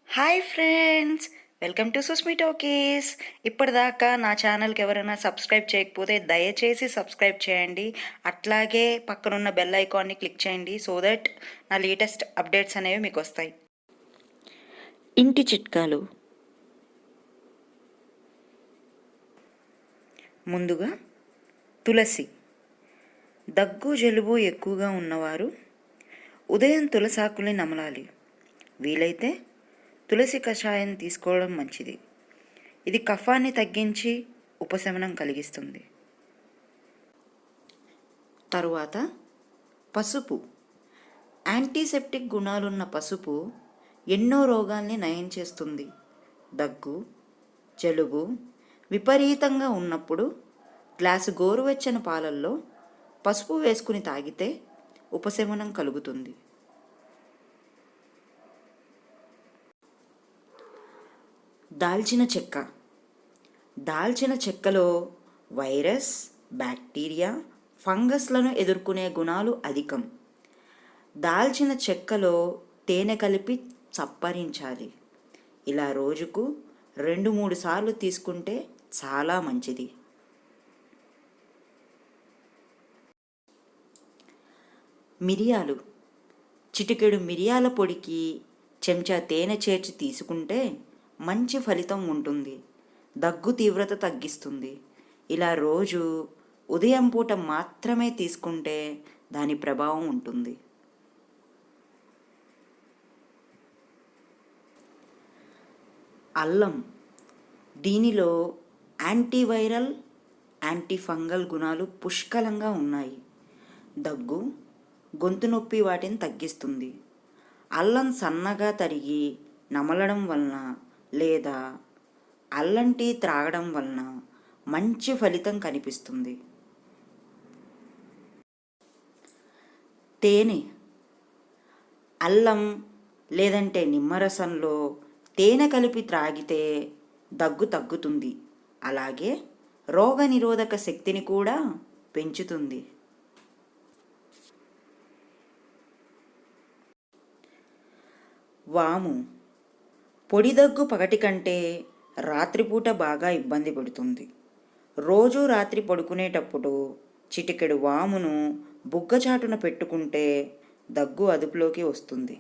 Hi friends, welcome to Susmi talkies. ఇప్పటిదాకా నా ఛానల్కి ఎవరైనా సబ్స్క్రైబ్ చేయకపోతే దయచేసి సబ్స్క్రైబ్ చేయండి. అట్లాగే పక్కనున్న బెల్ ఐకాన్ని క్లిక్ చేయండి సో దట్ నా లేటెస్ట్ అప్డేట్స్ అనేవి మీకు వస్తాయి. ఇంటి చిట్కాలు. ముందుగా తులసి. దగ్గు జలుబు ఎక్కువగా ఉన్నవారు ఉదయం తులసాకుల్ని నమలాలి. వీలైతే తులసి కషాయం తీసుకోవడం మంచిది. ఇది కఫాన్ని తగ్గించి ఉపశమనం కలిగిస్తుంది. తరువాత పసుపు. యాంటీసెప్టిక్ గుణాలున్న పసుపు ఎన్నో రోగాల్ని నయం చేస్తుంది. దగ్గు జలుబు విపరీతంగా ఉన్నప్పుడు గ్లాసు గోరువెచ్చని పాలల్లో పసుపు వేసుకుని తాగితే ఉపశమనం కలుగుతుంది. దాల్చిన చెక్క. దాల్చిన చెక్కలో వైరస్, బ్యాక్టీరియా, ఫంగస్లను ఎదుర్కొనే గుణాలు అధికం. దాల్చిన చెక్కలో తేనె కలిపి చప్పరించాలి. ఇలా రోజుకు 2-3 సార్లు తీసుకుంటే చాలా మంచిది. మిరియాలు. చిటికెడు మిరియాల పొడికి చెంచా తేనె చేర్చి తీసుకుంటే మంచి ఫలితం ఉంటుంది. దగ్గు తీవ్రత తగ్గిస్తుంది. ఇలా రోజు ఉదయం పూట మాత్రమే తీసుకుంటే దాని ప్రభావం ఉంటుంది. అల్లం. దీనిలో యాంటీవైరల్, యాంటీఫంగల్ గుణాలు పుష్కలంగా ఉన్నాయి. దగ్గు, గొంతు నొప్పి వాటిని తగ్గిస్తుంది. అల్లం సన్నగా తరిగి నమలడం వలన లేదా అల్లం టీ త్రాగడం వలన మంచి ఫలితం కనిపిస్తుంది. తేనె. అల్లం లేదంటే నిమ్మరసంలో తేనె కలిపి త్రాగితే దగ్గు తగ్గుతుంది. అలాగే రోగనిరోధక శక్తిని కూడా పెంచుతుంది. వాము. పొడి దగ్గు పగటి కంటే రాత్రిపూట బాగా ఇబ్బంది పెడుతుంది. రోజు రాత్రి పడుకునేటప్పుడు చిటికెడు వామును బుగ్గచాటున పెట్టుకుంటే దగ్గు అదుపులోకి వస్తుంది.